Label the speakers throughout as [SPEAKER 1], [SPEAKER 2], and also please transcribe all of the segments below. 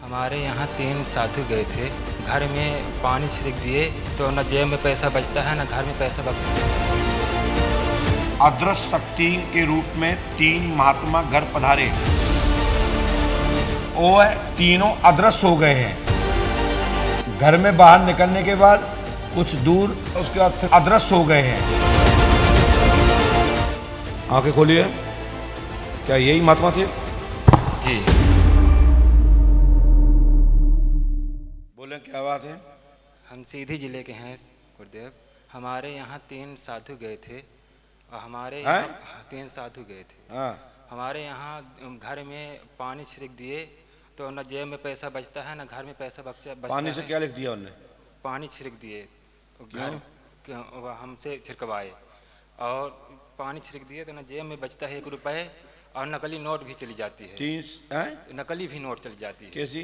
[SPEAKER 1] हमारे यहाँ 3 साधु गए थे। घर में पानी छिड़क दिए तो न जेब में पैसा बचता है, न घर में पैसा बचता है।
[SPEAKER 2] अदृश्य शक्ति के रूप में 3 महात्मा घर पधारे। वो तीनों अदृश्य हो गए हैं। घर में बाहर निकलने के बाद कुछ दूर उसके बाद फिर अदृश्य हो गए हैं। आंखें खोलिए। क्या यही महात्मा थे?
[SPEAKER 1] जी।
[SPEAKER 2] बोले क्या बात है?
[SPEAKER 1] हम सीधी जिले के हैं गुरुदेव। हमारे यहाँ 3 साधु गए थे और हमारे यहाँ 3 साधु गए थे।
[SPEAKER 2] हाँ।
[SPEAKER 1] हमारे यहाँ घर में पानी छिड़क दिए तो न जेब में पैसा बचता है, न घर में पैसा बचता
[SPEAKER 2] पानी से
[SPEAKER 1] है।
[SPEAKER 2] क्या लिख दिया उन्होंने?
[SPEAKER 1] पानी छिड़क दिए घर हमसे छिड़कवाए और पानी छिड़क दिए तो न जेब में बचता है 1 रुपए और नकली नोट भी चली जाती है।
[SPEAKER 2] 3
[SPEAKER 1] नकली भी नोट चली जाती है।
[SPEAKER 2] कैसी?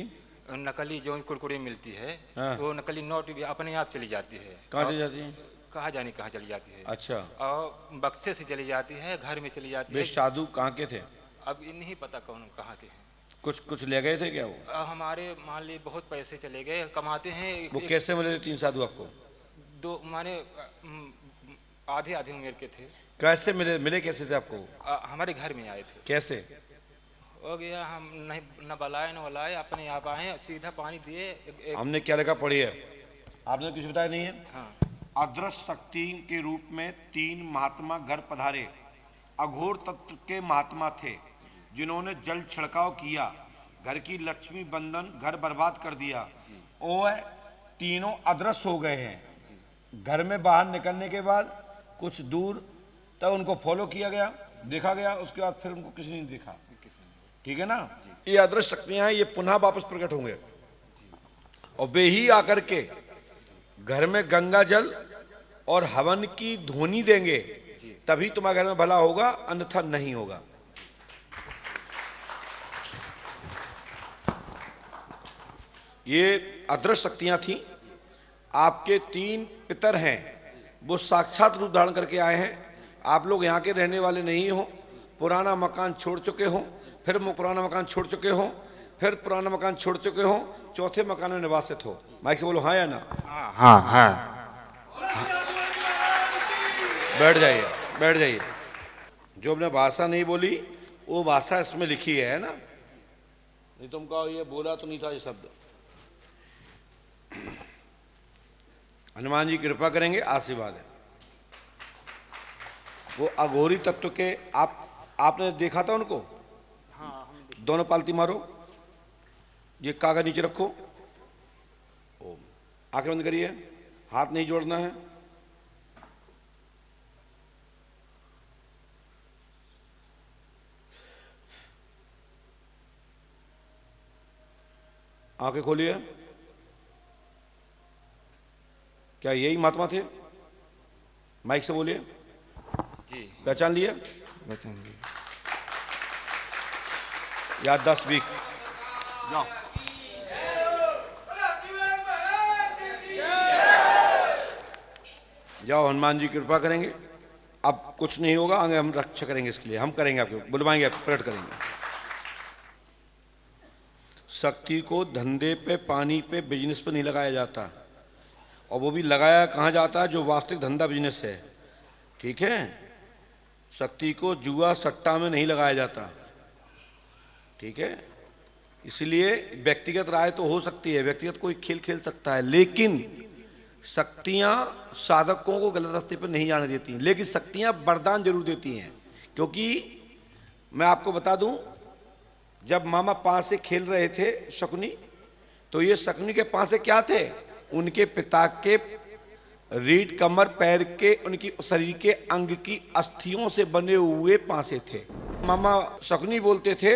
[SPEAKER 1] नकली जो कुरकुरे मिलती है।
[SPEAKER 2] हाँ।
[SPEAKER 1] तो नकली नोट भी अपने आप चली जाती है।
[SPEAKER 2] कहाँ चली जाती है?
[SPEAKER 1] कहाँ जाने कहाँ चली जाती है।
[SPEAKER 2] अच्छा।
[SPEAKER 1] और बक्से से चली जाती है, घर में चली जाती
[SPEAKER 2] वे
[SPEAKER 1] है।
[SPEAKER 2] साधु कहाँ के थे?
[SPEAKER 1] अब ये नहीं पता कौन कहाँ के हैं।
[SPEAKER 2] कुछ ले गए थे क्या वो?
[SPEAKER 1] हमारे मान ली बहुत पैसे चले गए, कमाते हैं।
[SPEAKER 2] वो कैसे मिले 3 साधु आपको?
[SPEAKER 1] 2 माने आधे आधे उम्र के थे।
[SPEAKER 2] कैसे मिले कैसे थे आपको?
[SPEAKER 1] हमारे घर में आए थे।
[SPEAKER 2] कैसे
[SPEAKER 1] हो गया, हम नहीं न बलाए न वलाए, अपने आप आए, सीधा पानी दिए।
[SPEAKER 2] हमने क्या लिखा पढ़ी है? आपने कुछ बताया नहीं है?
[SPEAKER 1] हाँ।
[SPEAKER 2] अदृश्य शक्ति के रूप में 3 महात्मा घर पधारे। अघोर तत्व के महात्मा थे जिन्होंने जल छिड़काव किया, घर की लक्ष्मी बंधन घर बर्बाद कर दिया। वो तीनों अदृश्य हो गए हैं। घर में बाहर निकलने के बाद कुछ दूर तक उनको फॉलो किया गया, देखा गया, उसके बाद फिर उनको किसी ने नहीं देखा। ठीक है ना? ये अदृश्य शक्तियां हैं, ये पुनः वापस प्रकट होंगे और वे ही आकर के घर में गंगा जल और हवन की ध्वनि देंगे, तभी तुम्हारे घर में भला होगा, अन्यथा नहीं होगा। ये अदृश्य शक्तियां थी। आपके 3 पितर हैं, वो साक्षात रूप धारण करके आए हैं। आप लोग यहाँ के रहने वाले नहीं हो, पुराना मकान छोड़ चुके हो, फिर पुराना मकान छोड़ चुके हो, फिर पुराना मकान छोड़ चुके हो, चौथे मकान में निवासित हो। माइक से बोलो हाँ या ना?
[SPEAKER 1] हाँ हाँ।
[SPEAKER 2] बैठ जाइए, बैठ जाइए। जो हमने भाषा नहीं बोली वो भाषा इसमें लिखी है ना? नहीं तुम कहो ये बोला तो नहीं था ये शब्द। हनुमान जी कृपा करेंगे, आशीर्वाद है। वो अघोरी तत्व के आपने देखा था उनको?
[SPEAKER 1] हाँ।
[SPEAKER 2] दोनों पालती मारो, ये कागज नीचे रखो, ओम। आंखें बंद करिए, हाथ नहीं जोड़ना है। आंखें खोलिए। क्या यही महात्मा थे? माइक से बोलिए।
[SPEAKER 1] जी।
[SPEAKER 2] पहचान लिए? याददाश्त वीक। जाओ। जाओ, हनुमान जी कृपा करेंगे। अब कुछ नहीं होगा, आगे हम रक्षा करेंगे, इसके लिए हम करेंगे, आपको बुलवाएंगे, आप प्रकट करेंगे। शक्ति को धंधे पे, पानी पे, बिजनेस पे नहीं लगाया जाता, और वो भी लगाया कहाँ जाता है? जो वास्तविक धंधा बिजनेस है। ठीक है? शक्ति को जुआ सट्टा में नहीं लगाया जाता। ठीक है? इसलिए व्यक्तिगत राय तो हो सकती है, व्यक्तिगत कोई खेल खेल सकता है, लेकिन शक्तियां साधकों को गलत रास्ते पर नहीं जाने देती। लेकिन शक्तियां वरदान जरूर देती हैं, क्योंकि मैं आपको बता दूं, जब मामा पांच से खेल रहे थे शकुनी, तो ये शकुनी के पांच से क्या थे? उनके पिता के रीढ़, कमर, पैर के, उनकी शरीर के अंग की अस्थियों से बने हुए पांसे थे। मामा शकुनी बोलते थे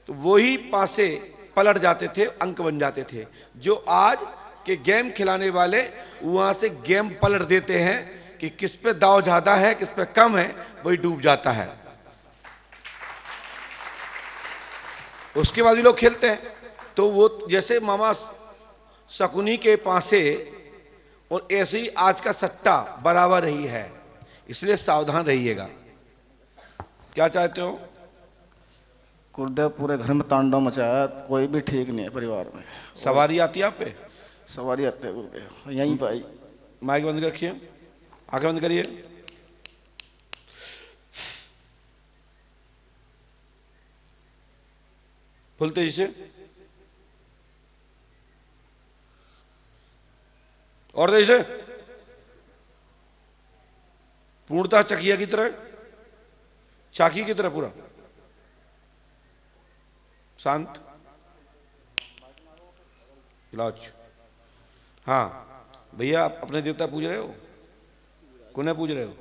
[SPEAKER 2] तो वही पांसे पलट जाते थे, अंक बन जाते थे। जो आज के गेम खिलाने वाले वहां से गेम पलट देते हैं कि किस पे दाव ज्यादा है, किस पे कम है, वही डूब जाता है। उसके बाद भी लोग खेलते हैं। तो वो जैसे मामा शकुनी के पासे, और ऐसे ही आज का सट्टा बराबर ही है, इसलिए सावधान रहिएगा। क्या चाहते हो?
[SPEAKER 3] गुरुदेव पूरे घर में तांडव मचाया, कोई भी ठीक नहीं है परिवार में।
[SPEAKER 2] सवारी आती है आप पे?
[SPEAKER 3] सवारी आते हैं गुरुदेव, यहीं पाई।
[SPEAKER 2] माइक बंद रखिए, आंखें बंद करिए। फुल तेजी से, और तेजी से, पूर्णतः चकिया की तरह, चाकी की तरह पूरा शांत। इलाज। हाँ भैया, आप अपने देवता पूज रहे हो? कुने पूज रहे हो?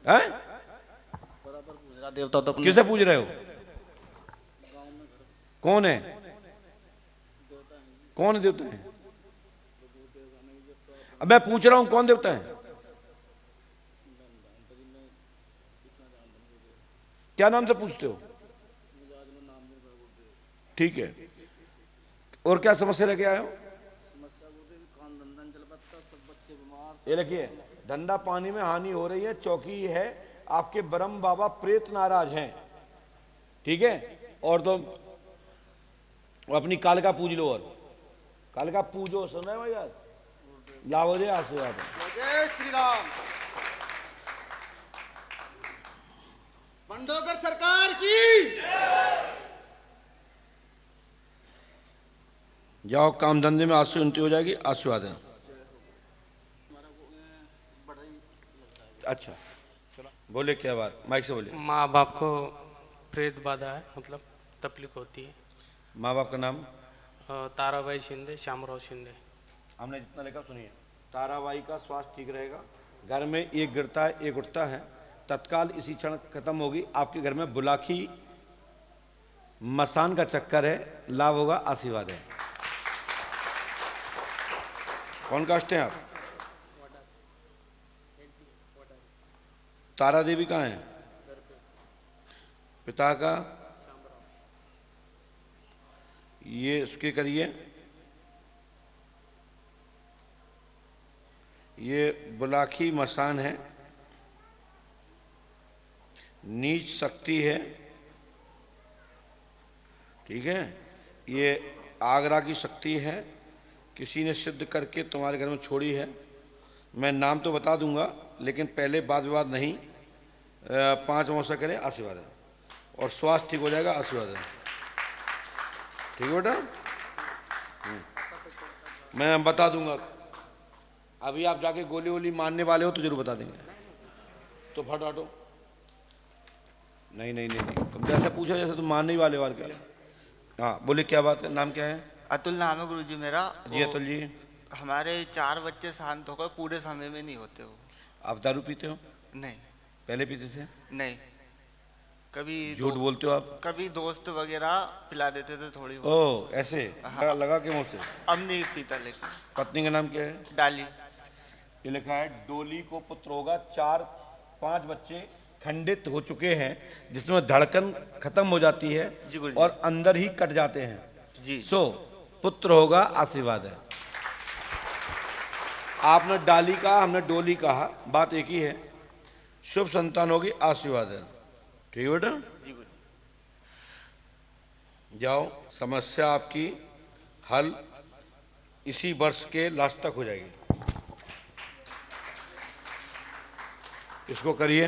[SPEAKER 2] हैं?
[SPEAKER 3] देवता तो
[SPEAKER 2] किसे पूज रहे हो? कौन है? कौन देवता है? अब मैं पूछ रहा हूं कौन देवता है? क्या नाम से पूछते हो? ठीक है, और क्या समस्या लेके आए हो? ये लिखिए, धंधा पानी में हानि हो रही है, चौकी है, आपके ब्रह्म बाबा प्रेत नाराज हैं, ठीक है। और तो अपनी कालिका पूज लो, और कालिका पूजो। सुन रहे हो यार? लाओ दे आशीर्वाद।
[SPEAKER 3] जय श्री राम। बंडोगर सरकार की।
[SPEAKER 2] जाओ, काम धंधे में आज से उन्नति हो जाएगी, आशीर्वाद है। अच्छा बोले, क्या बात? माइक से बोलिए।
[SPEAKER 4] माँ बाप को प्रेत बाधा है, मतलब तकलीफ होती है।
[SPEAKER 2] माँ बाप का नाम?
[SPEAKER 4] ताराबाई शिंदे, श्यामराव शिंदे।
[SPEAKER 2] हमने जितना लिखा सुनिए। ताराबाई का स्वास्थ्य ठीक रहेगा, घर में एक गिरता है एक उठता है, तत्काल इसी क्षण खत्म होगी। आपके घर में बुलाखी मसान का चक्कर है, लाभ होगा, आशीर्वाद है। कौन कास्ट हैं आप? तारा देवी कहाँ है? पिता का? ये उसके करिए। ये बुलाखी मसान है, नीच शक्ति है, ठीक है। ये आगरा की शक्ति है, किसी ने सिद्ध करके तुम्हारे घर में छोड़ी है। मैं नाम तो बता दूंगा, लेकिन पहले वाद विवाद नहीं, 5 मौसा करें, आशीर्वाद है। और स्वास्थ्य ठीक हो जाएगा, आशीर्वाद है। ठीक है बेटा, मैं बता दूंगा। अभी आप जाके गोली वोली मारने वाले हो तो जरूर बता देंगे, तो फट हटो। नहीं नहीं नहीं नहीं, तुम जैसे पूछा जैसे तुम मारने ही वाले वाल क्या। हाँ बोले, क्या बात है? नाम क्या है?
[SPEAKER 5] अतुल नाम है गुरुजी मेरा।
[SPEAKER 2] जी अतुल जी।
[SPEAKER 5] हमारे 4 बच्चे शांत हो गए, पूरे समय में नहीं होते हो।
[SPEAKER 2] आप दारू पीते हो?
[SPEAKER 5] नहीं।
[SPEAKER 2] पहले पीते थे?
[SPEAKER 5] नहीं, कभी
[SPEAKER 2] झूठ बोलते हो आप?
[SPEAKER 5] कभी दोस्त वगैरह पिला देते थे थोड़ी बहुत।
[SPEAKER 2] ओह ऐसे?
[SPEAKER 5] हाँ।
[SPEAKER 2] लगा के मुंह से?
[SPEAKER 5] अब नहीं पीता। लेकिन
[SPEAKER 2] पत्नी का नाम क्या है?
[SPEAKER 5] डाली।
[SPEAKER 2] ये लिखा है, डोली को पुत्र होगा, 4-5 बच्चे खंडित हो चुके हैं, जिसमें धड़कन खत्म हो जाती है
[SPEAKER 5] जी गुरुजी।
[SPEAKER 2] और अंदर ही कट जाते हैं।
[SPEAKER 5] जी।
[SPEAKER 2] सो पुत्र होगा, आशीर्वाद है। आपने डाली कहा, हमने डोली कहा, बात एक ही है। शुभ संतान होगी, आशीर्वाद है। ठीक है बेटा,
[SPEAKER 5] जी गुरुजी।
[SPEAKER 2] जाओ, समस्या आपकी हल इसी वर्ष के लास्ट तक हो जाएगी। इसको करिए,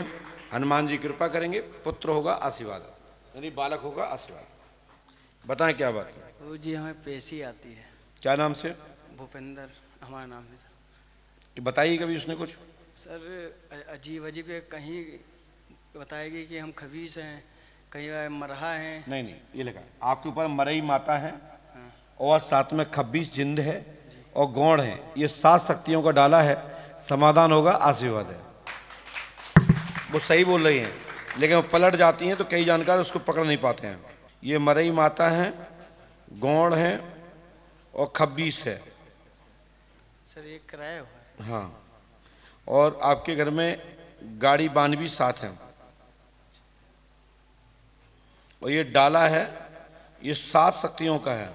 [SPEAKER 2] हनुमान जी कृपा करेंगे, पुत्र होगा, आशीर्वाद, यानी बालक होगा, आशीर्वाद। बताएं क्या बात है?
[SPEAKER 6] वो जी हमें पेशी आती है।
[SPEAKER 2] क्या नाम से?
[SPEAKER 6] भूपेंद्र हमारा नाम है
[SPEAKER 2] कि बताइए कभी उसने कुछ?
[SPEAKER 6] सर। अजीब अजीब है, कहीं बताएगी कि हम खबीस हैं, कहीं मरहा हैं।
[SPEAKER 2] नहीं नहीं, ये लिखा है आपके ऊपर मरई माता है और साथ में खब्बीस जिंद है और गौड़ है, ये 7 शक्तियों का डाला है। समाधान होगा, आशीर्वाद है। वो सही बोल रही हैं, लेकिन वो पलट जाती हैं तो कई जानकार उसको पकड़ नहीं पाते हैं। ये मरई माता है, गौड़ है और खब्बीस है।
[SPEAKER 6] सर ये कराया हुआ है।
[SPEAKER 2] हाँ, और आपके घर में गाड़ी बान भी साथ है, और ये डाला है, ये 7 शक्तियों का है।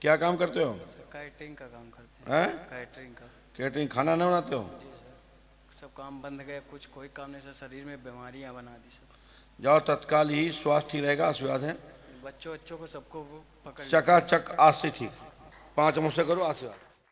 [SPEAKER 2] क्या काम करते हो?
[SPEAKER 6] सर कैटरिंग का काम करते हैं।
[SPEAKER 2] हैं?
[SPEAKER 6] कैटरिंग का।
[SPEAKER 2] कैटरिंग, खाना नहीं बनाते हो?
[SPEAKER 6] सब काम बंद गए, कुछ कोई काम नहीं, सब शरीर में बीमारियां बना दी सब।
[SPEAKER 2] जाओ तत्काल ही स्वास्थ्य ठीक रहेगा, आशीर्वाद है।
[SPEAKER 6] बच्चों को सबको वो पकड़
[SPEAKER 2] चकाचक आज से ठीक। 5 मुझसे करो आशीर्वाद।